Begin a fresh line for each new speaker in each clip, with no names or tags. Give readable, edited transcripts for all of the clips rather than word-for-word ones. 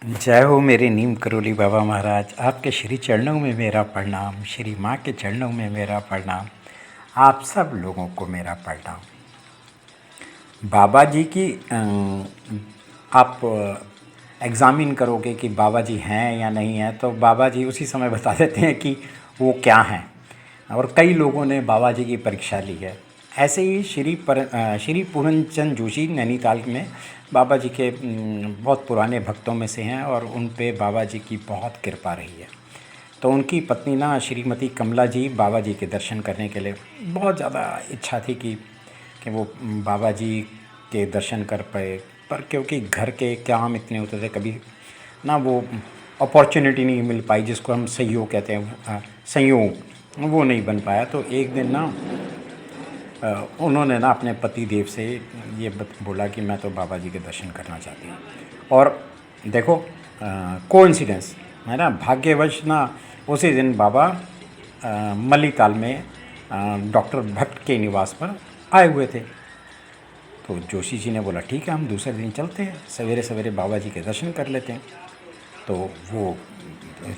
जय हो मेरे नीम करोली बाबा महाराज। आपके श्री चरणों में मेरा प्रणाम, श्री माँ के चरणों में मेरा प्रणाम, आप सब लोगों को मेरा प्रणाम। बाबा जी की आप एग्ज़ामिन करोगे कि बाबा जी हैं या नहीं हैं, तो बाबा जी उसी समय बता देते हैं कि वो क्या हैं। और कई लोगों ने बाबा जी की परीक्षा ली है। ऐसे ही श्री पूरनचंद जोशी नैनीताल में बाबा जी के बहुत पुराने भक्तों में से हैं और उन पे बाबा जी की बहुत कृपा रही है। तो उनकी पत्नी ना श्रीमती कमला जी बाबा जी के दर्शन करने के लिए बहुत ज़्यादा इच्छा थी कि वो बाबा जी के दर्शन कर पाए, पर क्योंकि घर के काम इतने होते थे, कभी ना वो अपॉर्चुनिटी नहीं मिल पाई, जिसको हम संयोग कहते हैं, संयोग वो नहीं बन पाया। तो एक दिन ना उन्होंने ना अपने पति देव से ये बोला कि मैं तो बाबा जी के दर्शन करना चाहती हूँ। और देखो कोइंसिडेंस है ना, भाग्यवश ना उसी दिन बाबा मलीताल में डॉक्टर भट्ट के निवास पर आए हुए थे। तो जोशी जी ने बोला ठीक है, हम दूसरे दिन चलते हैं, सवेरे सवेरे बाबा जी के दर्शन कर लेते हैं। तो वो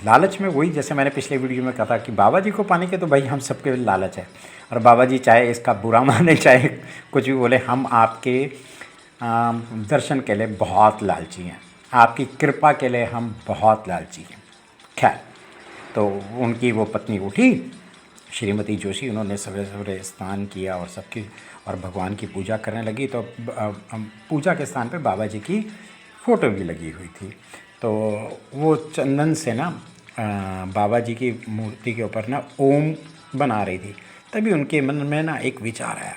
लालच में, वही जैसे मैंने पिछले वीडियो में कहा था कि बाबा जी को पाने के तो भाई हम सबके लालच है, और बाबा जी चाहे इसका बुरा माने चाहे कुछ भी बोले, हम आपके दर्शन के लिए बहुत लालची हैं, आपकी कृपा के लिए हम बहुत लालची हैं। खैर, तो उनकी वो पत्नी उठी श्रीमती जोशी, उन्होंने सवेरे सवेरे स्नान किया और सबकी और भगवान की पूजा करने लगी। तो पूजा के स्थान पे बाबा जी की फ़ोटो भी लगी हुई थी। तो वो चंदन से ना बाबा जी की मूर्ति के ऊपर ना ओम बना रही थी। तभी उनके मन में ना एक विचार आया,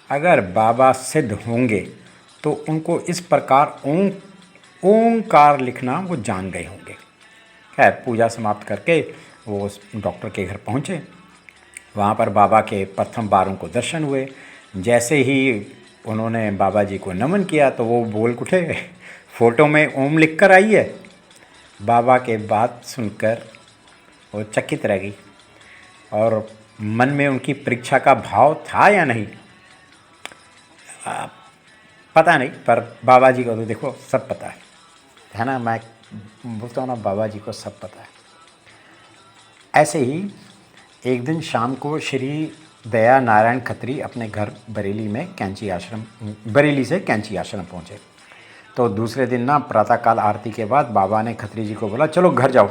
अगर बाबा सिद्ध होंगे तो उनको इस प्रकार ओंकार लिखना वो जान गए होंगे। खैर, पूजा समाप्त करके वो उस डॉक्टर के घर पहुँचे। वहाँ पर बाबा के प्रथम बार उनको दर्शन हुए। जैसे ही उन्होंने बाबा जी को नमन किया तो वो बोल उठे, फ़ोटो में ओम लिख कर आई है। बाबा के बात सुनकर वो चकित रह गई और मन में उनकी परीक्षा का भाव था या नहीं पता नहीं, पर बाबा जी को तो देखो सब पता है ना। मैं बोलता हूँ ना, बाबा जी को सब पता है। ऐसे ही एक दिन शाम को श्री दया नारायण खत्री अपने घर बरेली से कैंची आश्रम पहुँचे। तो दूसरे दिन ना प्रातःकाल आरती के बाद बाबा ने खत्री जी को बोला चलो घर जाओ,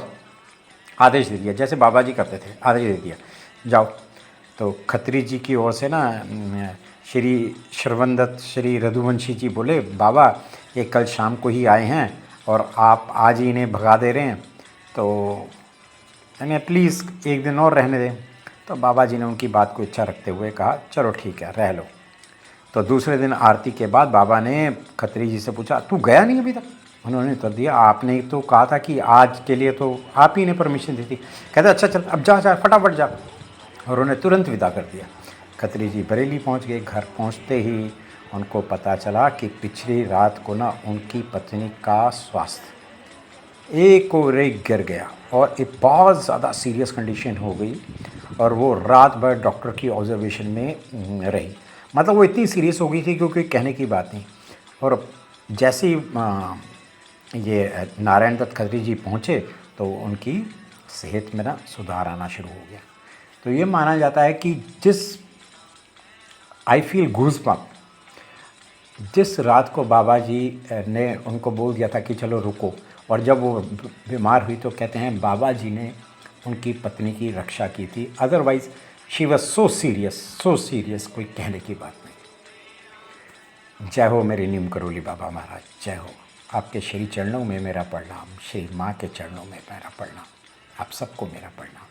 आदेश दे दिया, जैसे बाबा जी करते थे, आदेश दे दिया जाओ। तो खत्री जी की ओर से ना श्री श्रवणदत्त श्री रघुवंशी जी बोले, बाबा ये कल शाम को ही आए हैं और आप आज ही इन्हें भगा दे रहे हैं, तो यानी प्लीज़ एक दिन और रहने दें। तो बाबा जी ने उनकी बात को इच्छा रखते हुए कहा चलो ठीक है, रह लो। तो दूसरे दिन आरती के बाद बाबा ने खत्री जी से पूछा तू गया नहीं अभी तक? उन्होंने उत्तर दिया आपने तो कहा था कि आज के लिए तो आप ही ने परमिशन दी थी। कहते अच्छा चल अब जा जा फटाफट जा, और उन्हें तुरंत विदा कर दिया। खत्री जी बरेली पहुंच गए। घर पहुंचते ही उनको पता चला कि पिछली रात को ना उनकी पत्नी का स्वास्थ्य एक और एक गिर गया और एक बहुत ज़्यादा सीरियस कंडीशन हो गई, और वो रात भर डॉक्टर की ऑब्जर्वेशन में रही। मतलब वो इतनी सीरियस हो गई थी क्योंकि कहने की बात नहीं। और जैसे ही ये नारायण दत्त खत्री जी पहुँचे तो उनकी सेहत में ना सुधार आना शुरू हो गया। तो ये माना जाता है कि आई फील गूज़बम्प, जिस रात को बाबा जी ने उनको बोल दिया था कि चलो रुको, और जब वो बीमार हुई तो कहते हैं बाबा जी ने उनकी पत्नी की रक्षा की थी। Otherwise she was so serious, कोई कहने की बात नहीं। जय हो मेरे नीम करोली बाबा महाराज, जय हो। आपके श्री चरणों में मेरा प्रणाम, श्री माँ के चरणों में मेरा प्रणाम, आप सबको मेरा प्रणाम।